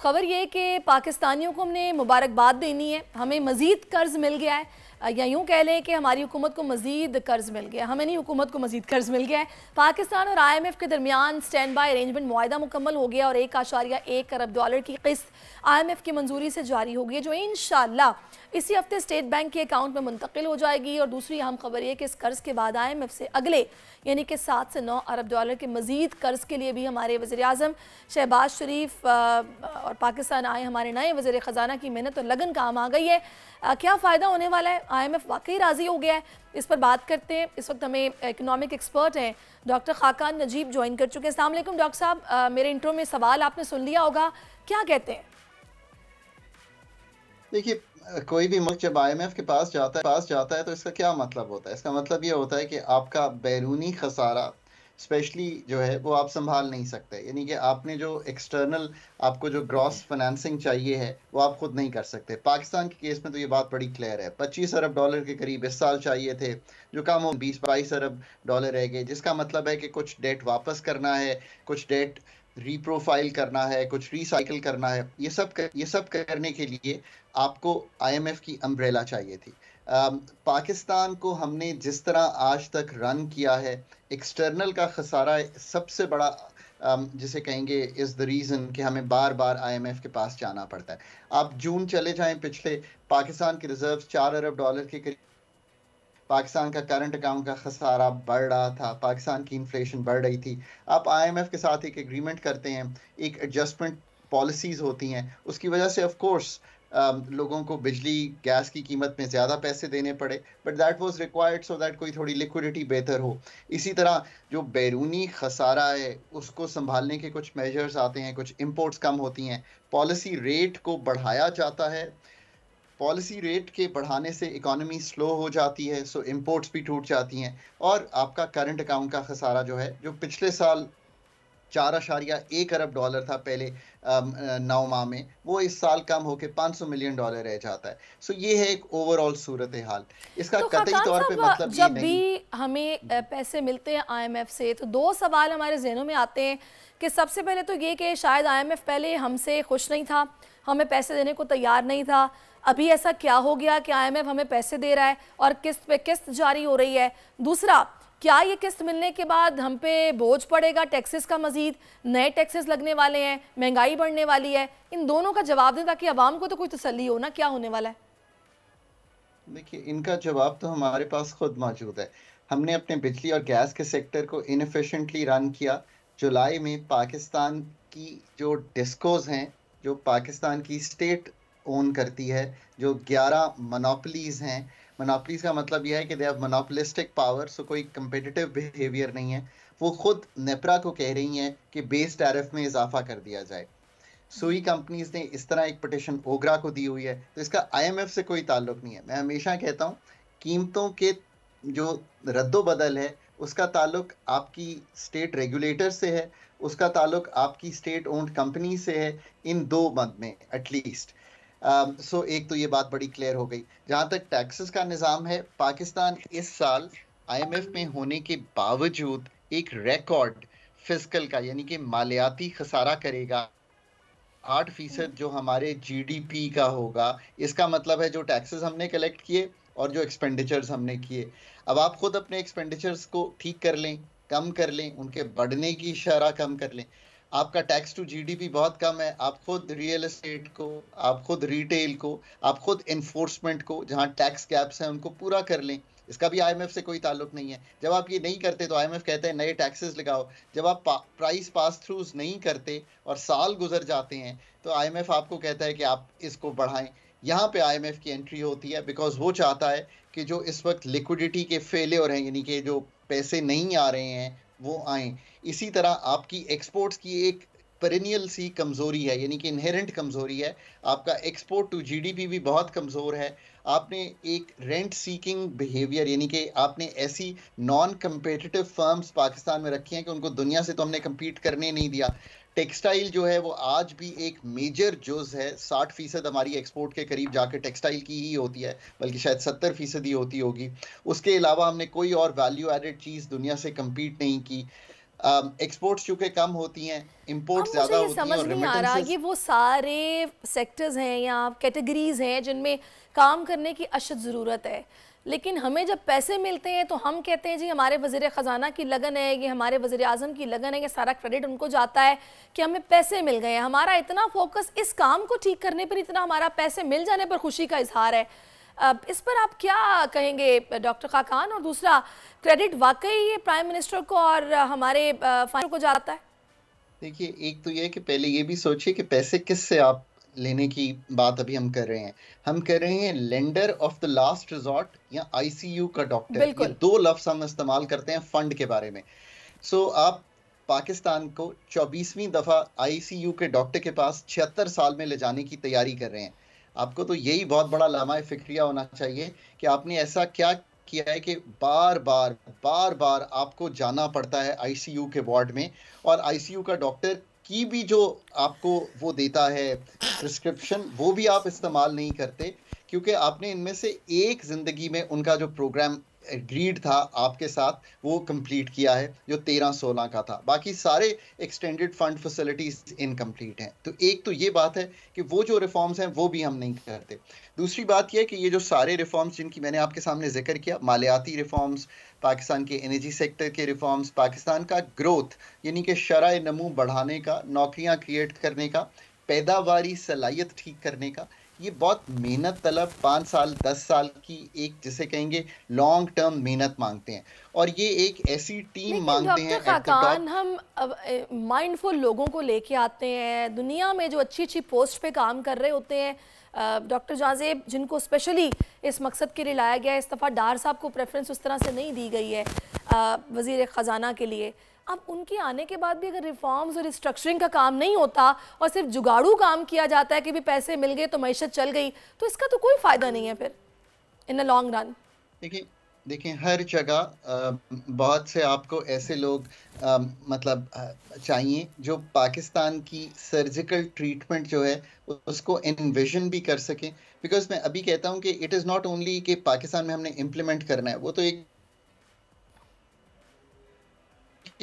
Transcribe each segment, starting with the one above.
खबर ये कि पाकिस्तानियों को हमने मुबारकबाद देनी है, हमें मज़ीद कर्ज़ मिल गया है, या यूँ कह लें कि हमारी हुकूमत को मज़ीद कर्ज़ मिल गया है। हमें नहीं, हुकूमत को मज़ीद कर्ज़ मिल गया है। पाकिस्तान और IMF के दरमियान स्टैंड बाई अरेंजमेंट मुआहदा मुकम्मल हो गया और $1.1 अरब की किस्त IMF की मंजूरी से जारी हो गई है, जो इंशाअल्लाह इसी हफ्ते स्टेट बैंक के अकाउंट में मुंतकिल हो जाएगी। और दूसरी अहम खबर ये कि इस कर्ज़ के बाद IMF से अगले यानी कि $7 से 9 अरब के मज़ीद कर्ज़ के लिए भी हमारे वज़ीर-ए-आज़म शहबाज शरीफ और पाकिस्तान आए हमारे नए वज़ीर ख़जाना की मेहनत और लगन काम आ गई है। क्या फ़ायदा होने वाला है? IMF वाकई राज़ी हो गया है? इस पर बात करते हैं। इस वक्त हमें इकनॉमिक एक्सपर्ट हैं डॉक्टर खाकान नजीब ज्वाइन कर चुके हैं। अस्सलाम वालेकुम डॉक्टर साहब, मेरे इंट्रो में सवाल आपने सुन लिया होगा, क्या कहते हैं? देखिए, कोई भी मुल्क जब IMF के पास जाता है तो इसका क्या मतलब होता है? इसका मतलब ये होता है कि आपका बैरूनी खसारा स्पेशली जो है वो आप संभाल नहीं सकते, यानी कि आपने जो एक्सटर्नल आपको जो ग्रॉस फाइनेंसिंग चाहिए है वो आप खुद नहीं कर सकते। पाकिस्तान के केस में तो ये बात बड़ी क्लियर है। $25 अरब के करीब इस साल चाहिए थे, जो कम हो $20-22 अरब रह गए, जिसका मतलब है कि कुछ डेट वापस करना है, कुछ डेट रीप्रोफाइल करना है, कुछ रिसाइकिल करना है। ये सब करने के लिए आपको IMF की अम्ब्रेला चाहिए थी। पाकिस्तान को हमने जिस तरह आज तक रन किया है, एक्सटर्नल का खसारा सबसे बड़ा जिसे कहेंगे इज़ द रीज़न कि हमें बार बार IMF के पास जाना पड़ता है। आप जून चले जाएं पिछले, पाकिस्तान के रिजर्व $4 अरब के करीब, पाकिस्तान का करंट अकाउंट का खसारा बढ़ रहा था, पाकिस्तान की इन्फ्लेशन बढ़ रही थी। आप IMF के साथ एक एग्रीमेंट करते हैं, एक एडजस्टमेंट पॉलिसीज़ होती हैं, उसकी वजह से ऑफ कोर्स लोगों को बिजली गैस की कीमत में ज़्यादा पैसे देने पड़े, but that was required so that कोई थोड़ी लिक्विडिटी बेहतर हो। इसी तरह जो बैरूनी खसारा है उसको संभालने के कुछ मेजर्स आते हैं, कुछ इंपोर्ट्स कम होती हैं, पॉलिसी रेट को बढ़ाया जाता है। पॉलिसी रेट के बढ़ाने से इकोनॉमी स्लो हो जाती है, सो इंपोर्ट्स भी टूट जाती हैं, और आपका करंट अकाउंट का खसारा जो है, जो पिछले साल $4.1 अरब था पहले 9 माह में, वो इस साल कम होकर $500 मिलियन रह जाता है। सो ये है एक ओवरऑल सूरत हाल। इसका तो कतई तौर पे मतलब जब भी हमें पैसे मिलते हैं IMF से तो दो सवाल हमारे जहनों में आते हैं कि सबसे पहले तो ये कि शायद IMF पहले हमसे खुश नहीं था, हमें पैसे देने को तैयार नहीं था। अभी ऐसा क्या हो गया कि IMF हमें पैसे दे रहा है और किस्त पे किस्त जारी हो रही है? दूसरा, क्या ये किस्त मिलने के बाद हम पे बोझ पड़ेगा टैक्सेस का, मजीद नए टैक्सेस लगने वाले हैं, महंगाई बढ़ने वाली है? इन दोनों का जवाब दें ताकि आवाम को तो कोई तसल्ली हो ना, क्या होने वाला है? देखिए, इनका जवाब तो हमारे पास खुद मौजूद है। हमने अपने बिजली और गैस के सेक्टर को इनएफिशिएंटली रन किया। जुलाई में पाकिस्तान की जो डिस्कोज हैं, जो पाकिस्तान की स्टेट ओन करती है, जो 11 मोनोपलीज हैं, मोनोपलीज का मतलब यह है कि दे हैव मोनोपोलिस्टिक पावर, सो कोई कंपेटिटिव बिहेवियर नहीं है। वो खुद नेपरा को कह रही हैं कि बेस टैरिफ में इजाफा कर दिया जाए। सुई कंपनीज ने इस तरह एक पिटिशन ओगरा को दी हुई है, तो इसका IMF से कोई ताल्लुक नहीं है। मैं हमेशा कहता हूँ, कीमतों के जो रद्दो बदल है उसका ताल्लुक आपकी स्टेट रेगुलेटर से है, उसका ताल्लुक आपकी स्टेट ओन्ड कंपनी से है, इन दो मद में एटलीस्ट। सो एक तो ये बात बड़ी क्लियर हो गई। जहाँ तक टैक्सेस का निज़ाम है, पाकिस्तान इस साल IMF में होने के बावजूद एक रिकॉर्ड फिस्कल का यानी कि मालियाती खसारा करेगा। 8% जो हमारे GDP का होगा, इसका मतलब है जो टैक्सेस हमने कलेक्ट किए और जो एक्सपेंडिचर्स हमने किए। अब आप खुद अपने एक्सपेंडिचर्स को ठीक कर लें, कम कर लें, उनके बढ़ने की शरह कम कर लें। आपका टैक्स टू GDP बहुत कम है। आप खुद रियल एस्टेट को, आप खुद रिटेल को, आप खुद इन्फोर्समेंट को, जहां टैक्स गैप्स हैं उनको पूरा कर लें। इसका भी IMF से कोई ताल्लुक नहीं है। जब आप ये नहीं करते तो IMF कहते हैं नए टैक्सेस लगाओ। जब आप प्राइस पास थ्रूज नहीं करते और साल गुजर जाते हैं तो IMF आपको कहता है कि आप इसको बढ़ाएं। यहाँ पे IMF की एंट्री होती है, बिकॉज वो चाहता है कि जो इस वक्त लिक्विडिटी के फेलियर हैं, यानी कि जो पैसे नहीं आ रहे हैं वो आएँ। इसी तरह आपकी एक्सपोर्ट्स की एक पेरिनियल सी कमज़ोरी है, यानी कि इनहेरेंट कमज़ोरी है। आपका एक्सपोर्ट टू GDP भी बहुत कमज़ोर है। आपने एक रेंट सीकिंग बिहेवियर, यानी कि आपने ऐसी नॉन कम्पिटिटिव फर्म्स पाकिस्तान में रखी हैं कि उनको दुनिया से तो हमने कम्पीट करने नहीं दिया। टेक्सटाइल जो है वो आज भी एक मेजर जुज़ है। 60% हमारी एक्सपोर्ट के करीब जाके टेक्सटाइल की ही होती है, बल्कि शायद 70% ही होती होगी। उसके अलावा हमने कोई और वैल्यू एडेड चीज़ दुनिया से कम्पीट नहीं की। एक्सपोर्ट्स चूंकि कम होती हैं, इंपोर्ट अब ज्यादा मुझे ये होती हैं समझ और नहीं आ रहा, रेमिटेंसेस। ये वो सारे सेक्टर्स हैं या कैटेगरीज हैं जिनमें काम करने की अशद ज़रूरत है, लेकिन हमें जब पैसे मिलते हैं तो हम कहते हैं जी हमारे वज़ीर ख़जाना की लगन है, ये हमारे वज़ीर आज़म की लगन है, ये सारा क्रेडिट उनको जाता है कि हमें पैसे मिल गए हैं। हमारा इतना फोकस इस काम को ठीक करने पर, इतना हमारा पैसे मिल जाने पर खुशी का इजहार है। इस पर आप क्या कहेंगे डॉक्टर खाकान? और दूसरा, क्रेडिट वाकई ये प्राइम मिनिस्टर को और हमारे फाइनेंस को जाता है? देखिए, एक तो ये है कि पहले ये भी सोचिए कि पैसे किससे आप लेने की बात अभी हम कर रहे हैं। हम कर रहे हैं lender of the last resort या आईसीयू का डॉक्टर। ये बिल्कुल। दो लफ्ज हम इस्तेमाल करते हैं फंड के बारे में। सो आप पाकिस्तान को 24वीं दफा आईसीयू के डॉक्टर के पास 76 साल में ले जाने की तैयारी कर रहे हैं। आपको तो यही बहुत बड़ा लामा फिक्रिया होना चाहिए कि आपने ऐसा क्या किया है कि बार बार आपको जाना पड़ता है आईसीयू के वार्ड में, और आईसीयू का डॉक्टर की भी जो आपको वो देता है प्रिस्क्रिप्शन, वो भी आप इस्तेमाल नहीं करते, क्योंकि आपने इनमें से एक जिंदगी में उनका जो प्रोग्राम एग्रीड था आपके साथ वो कंप्लीट किया है, जो 13-16 का था। बाकी सारे एक्सटेंडेड फंड फैसिलिटीज इनकम्प्लीट हैं। तो एक तो ये बात है कि वो जो रिफॉर्म्स हैं वो भी हम नहीं करते। दूसरी बात यह है कि ये जो सारे रिफॉर्म्स जिनकी मैंने आपके सामने जिक्र किया, मालियाती रिफॉर्म्स, पाकिस्तान के एनर्जी सेक्टर के रिफॉर्म्स, पाकिस्तान का ग्रोथ यानी कि शरह नमू बढ़ाने का, नौकरियां क्रिएट करने का, पैदावारी सलाहियत ठीक करने का, ये बहुत मेहनत तलब 5 साल 10 साल की एक जिसे कहेंगे लॉन्ग टर्म मेहनत मांगते हैं, और ये एक ऐसी टीम मांगते हैं doctor at the top. Khaqan, हम माइंडफुल लोगों को लेके आते हैं दुनिया में जो अच्छी अच्छी पोस्ट पे काम कर रहे होते हैं। डॉक्टर जाज़ेब, जिनको स्पेशली इस मकसद के लिए लाया गया है, इस दफ़ा डार साहब को प्रेफरेंस उस तरह से नहीं दी गई है वज़ीर ख़जाना के लिए। अब उनके आने के बाद भी अगर रिफॉर्म्स और रिस्ट्रक्चरिंग का काम नहीं होता और सिर्फ जुगाड़ू काम किया जाता है कि भी पैसे मिल गए तो मईशत चल गई, तो इसका तो कोई फ़ायदा नहीं है फिर इन द लॉन्ग रन। देखिए हर जगह बहुत से आपको ऐसे लोग मतलब चाहिए जो पाकिस्तान की सर्जिकल ट्रीटमेंट जो है उसको एनविजन भी कर सकें। बिकॉज मैं अभी कहता हूँ कि इट इज़ नॉट ओनली कि पाकिस्तान में हमने इम्प्लीमेंट करना है, वो तो एक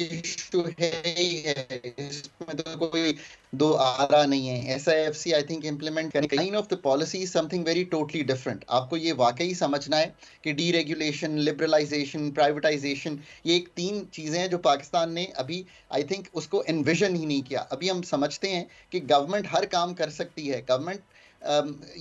इशू है ही है, इसमें तो कोई दो आरा नहीं है। SIFC आई थिंक इम्प्लीमेंट करने line of the policy is something very totally different. आपको ये वाकई समझना है कि डीरेगुलेशन, लिबरलाइजेशन, प्राइवेटाइजेशन, ये एक 3 चीज़ें हैं जो पाकिस्तान ने अभी आई थिंक उसको एनविजन ही नहीं किया। अभी हम समझते हैं कि गवर्नमेंट हर काम कर सकती है, गवर्नमेंट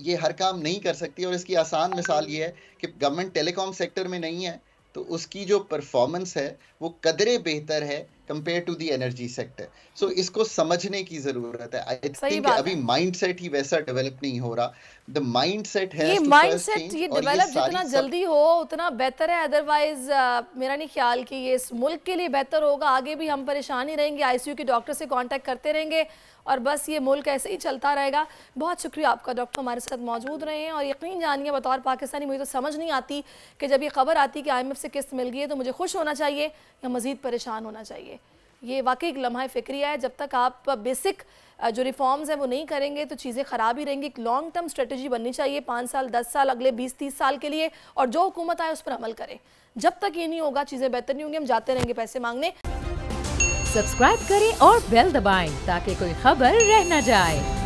ये हर काम नहीं कर सकती, और इसकी आसान मिसाल ये है कि गवर्नमेंट टेलीकॉम सेक्टर में नहीं है तो उसकी जो परफॉर्मेंस है वो कदरे बेहतर है compare to the energy sector. So इसको समझने की जरूरत है। आई थिंक अभी माइंडसेट ही वैसा डेवलप नहीं हो रहा। द माइंडसेट है, ये माइंडसेट ये डेवलप जितना जल्दी हो उतना बेहतर है। अदरवाइज मेरा नहीं ख्याल कि ये इस मुल्क के लिए बेहतर होगा। आगे भी हम परेशान ही रहेंगे, आईसीयू के डॉक्टर से कांटेक्ट करते रहेंगे और बस ये मुल्क ऐसे ही चलता रहेगा। बहुत शुक्रिया आपका डॉक्टर, हमारे साथ मौजूद रहे हैं। और यकीन जानिए बतौर पाकिस्तानी मुझे तो समझ नहीं आती कि जब ये खबर आती कि IMF से किस्त मिल गई है तो मुझे खुश होना चाहिए या मज़ीद परेशान होना चाहिए। ये वाकई एक लम्हा फ़िक्रिया है। जब तक आप बेसिक जो रिफॉर्म्स हैं वो नहीं करेंगे तो चीज़ें ख़राब ही रहेंगी। एक लॉन्ग टर्म स्ट्रेटजी बननी चाहिए 5 साल 10 साल अगले 20-30 साल के लिए, और जो हुकूमत आए उस पर अमल करें। जब तक ये नहीं होगा चीज़ें बेहतर नहीं होंगी, हम जाते रहेंगे पैसे मांगने। सब्सक्राइब करें और बेल दबाएं ताकि कोई खबर रह न जाए।